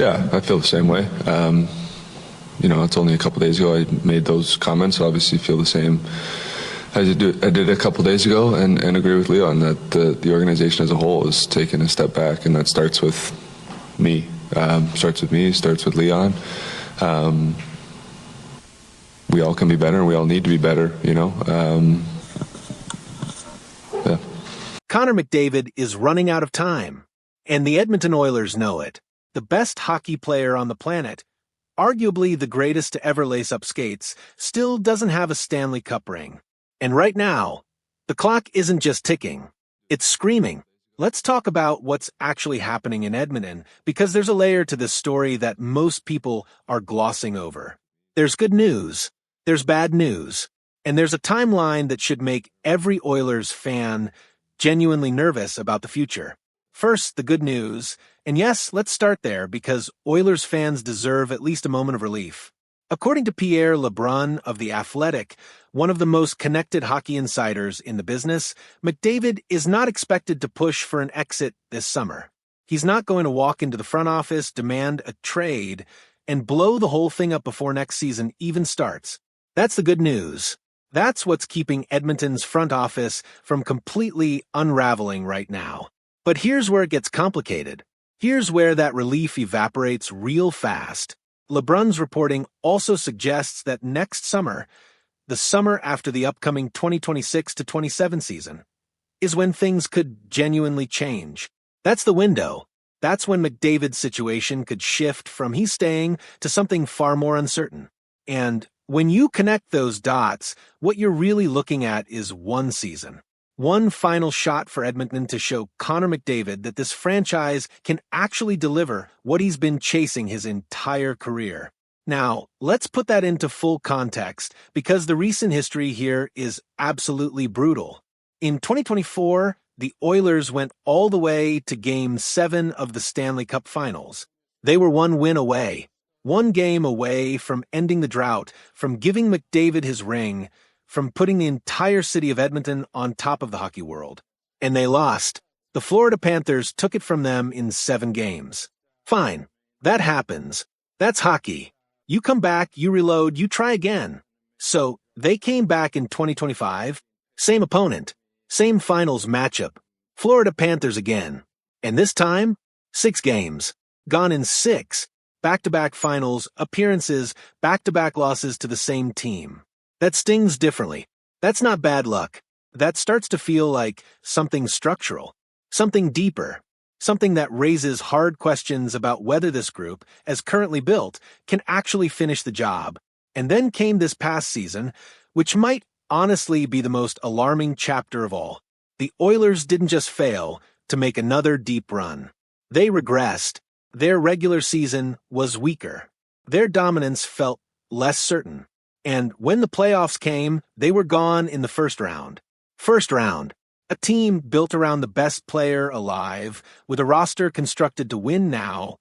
Yeah, I feel the same way. It's only a couple days ago I made those comments. So obviously feel the same as I did a couple days ago, and agree with Leon that the organization as a whole is taking a step back, and that starts with me. Starts with Leon. We all can be better, and we all need to be better, yeah. Connor McDavid is running out of time, and the Edmonton Oilers know it. The best hockey player on the planet, arguably the greatest to ever lace up skates, still doesn't have a Stanley Cup ring. And right now, the clock isn't just ticking, it's screaming. Let's talk about what's actually happening in Edmonton, because there's a layer to this story that most people are glossing over. There's good news, there's bad news, and there's a timeline that should make every Oilers fan genuinely nervous about the future. First, the good news, and yes, let's start there because Oilers fans deserve at least a moment of relief. According to Pierre Lebrun of The Athletic, one of the most connected hockey insiders in the business, McDavid is not expected to push for an exit this summer. He's not going to walk into the front office, demand a trade, and blow the whole thing up before next season even starts. That's the good news. That's what's keeping Edmonton's front office from completely unraveling right now. But here's where it gets complicated. Here's where that relief evaporates real fast. LeBrun's reporting also suggests that next summer, the summer after the upcoming 2026 to 27 season, is when things could genuinely change. That's the window. That's when McDavid's situation could shift from he's staying to something far more uncertain. And when you connect those dots, what you're really looking at is one season. One final shot for Edmonton to show Connor McDavid that this franchise can actually deliver what he's been chasing his entire career. Now, let's put that into full context, because the recent history here is absolutely brutal. In 2024, the Oilers went all the way to Game 7 of the Stanley Cup Finals. They were one win away, one game away from ending the drought, from giving McDavid his ring, from putting the entire city of Edmonton on top of the hockey world. And they lost. The Florida Panthers took it from them in 7 games. Fine. That happens. That's hockey. You come back, you reload, you try again. So, they came back in 2025. Same opponent. Same finals matchup. Florida Panthers again. And this time, 6 games. Gone in 6. Back-to-back finals, appearances, back-to-back losses to the same team. That stings differently. That's not bad luck. That starts to feel like something structural, something deeper, something that raises hard questions about whether this group, as currently built, can actually finish the job. And then came this past season, which might honestly be the most alarming chapter of all. The Oilers didn't just fail to make another deep run. They regressed. Their regular season was weaker. Their dominance felt less certain. And when the playoffs came, they were gone in the first round. First round. A team built around the best player alive, with a roster constructed to win now,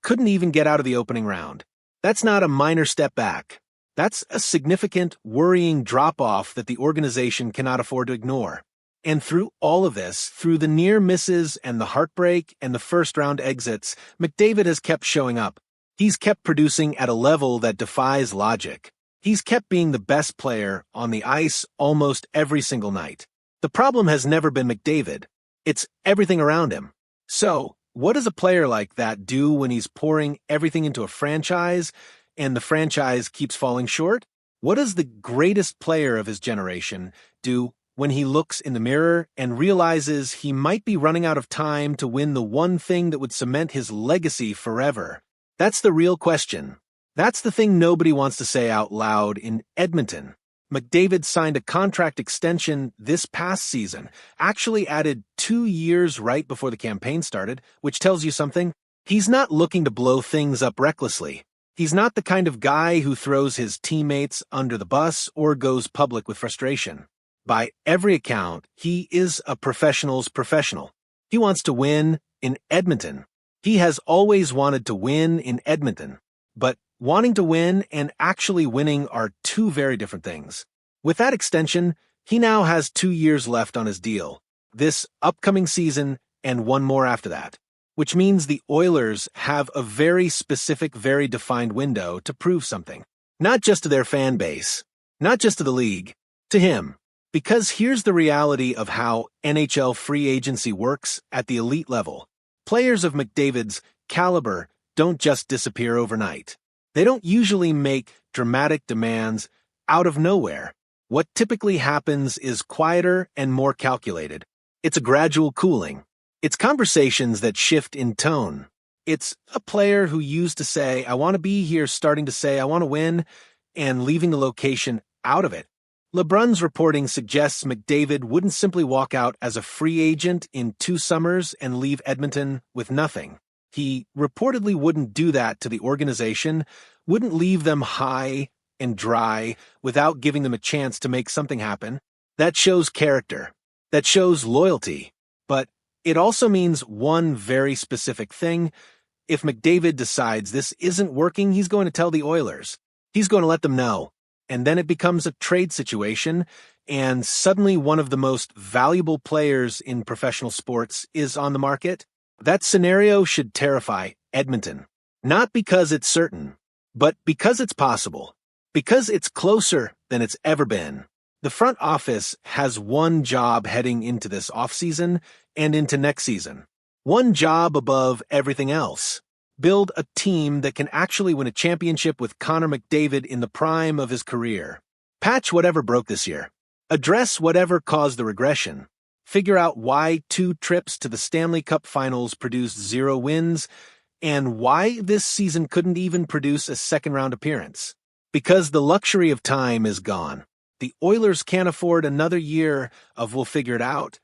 couldn't even get out of the opening round. That's not a minor step back. That's a significant, worrying drop-off that the organization cannot afford to ignore. And through all of this, through the near misses and the heartbreak and the first-round exits, McDavid has kept showing up. He's kept producing at a level that defies logic. He's kept being the best player on the ice almost every single night. The problem has never been McDavid. It's everything around him. So, what does a player like that do when he's pouring everything into a franchise and the franchise keeps falling short? What does the greatest player of his generation do when he looks in the mirror and realizes he might be running out of time to win the one thing that would cement his legacy forever? That's the real question. That's the thing nobody wants to say out loud in Edmonton. McDavid signed a contract extension this past season, actually added 2 years right before the campaign started, which tells you something. He's not looking to blow things up recklessly. He's not the kind of guy who throws his teammates under the bus or goes public with frustration. By every account, he is a professional's professional. He wants to win in Edmonton. He has always wanted to win in Edmonton. But wanting to win and actually winning are two very different things. With that extension, he now has 2 years left on his deal, this upcoming season and one more after that. which means the Oilers have a very specific, very defined window to prove something. Not just to their fan base, not just to the league, to him. Because here's the reality of how NHL free agency works at the elite level. Players of McDavid's caliber don't just disappear overnight. They don't usually make dramatic demands out of nowhere. What typically happens is quieter and more calculated. It's a gradual cooling. It's conversations that shift in tone. It's a player who used to say, "I want to be here," starting to say, "I want to win," and leaving the location out of it. LeBrun's reporting suggests McDavid wouldn't simply walk out as a free agent in 2 summers and leave Edmonton with nothing. He reportedly wouldn't do that to the organization, wouldn't leave them high and dry without giving them a chance to make something happen. That shows character. That shows loyalty. But it also means one very specific thing. If McDavid decides this isn't working, he's going to tell the Oilers. He's going to let them know. And then it becomes a trade situation, and suddenly one of the most valuable players in professional sports is on the market. That scenario should terrify Edmonton. Not because it's certain, but because it's possible. Because it's closer than it's ever been. The front office has one job heading into this offseason and into next season. One job above everything else. Build a team that can actually win a championship with Connor McDavid in the prime of his career. Patch whatever broke this year. Address whatever caused the regression. Figure out why 2 trips to the Stanley Cup finals produced 0 wins, and why this season couldn't even produce a second-round appearance. Because the luxury of time is gone. The Oilers can't afford another year of "we'll figure it out."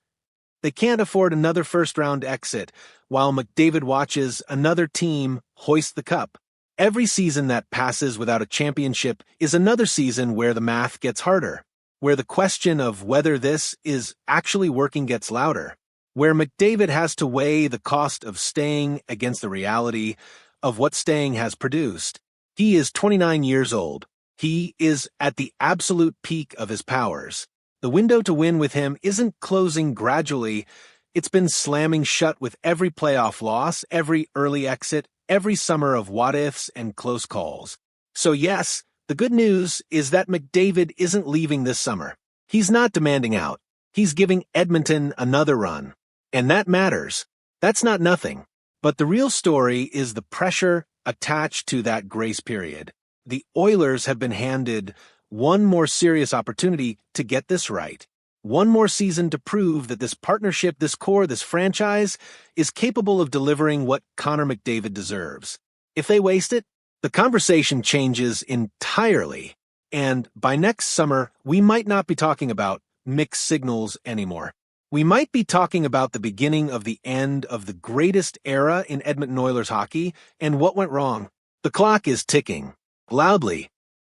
They can't afford another first-round exit while McDavid watches another team hoist the cup. Every season that passes without a championship is another season where the math gets harder, where the question of whether this is actually working gets louder, where McDavid has to weigh the cost of staying against the reality of what staying has produced. He is 29 years old. He is at the absolute peak of his powers. The window to win with him isn't closing gradually. It's been slamming shut with every playoff loss, every early exit, every summer of what-ifs and close calls. So yes, the good news is that McDavid isn't leaving this summer. He's not demanding out. He's giving Edmonton another run. And that matters. That's not nothing. But the real story is the pressure attached to that grace period. The Oilers have been handed one more serious opportunity to get this right. One more season to prove that this partnership, this core, this franchise is capable of delivering what Connor McDavid deserves. If they waste it, the conversation changes entirely. And by next summer, we might not be talking about mixed signals anymore. We might be talking about the beginning of the end of the greatest era in Edmonton Oilers hockey and what went wrong. The clock is ticking. Loudly.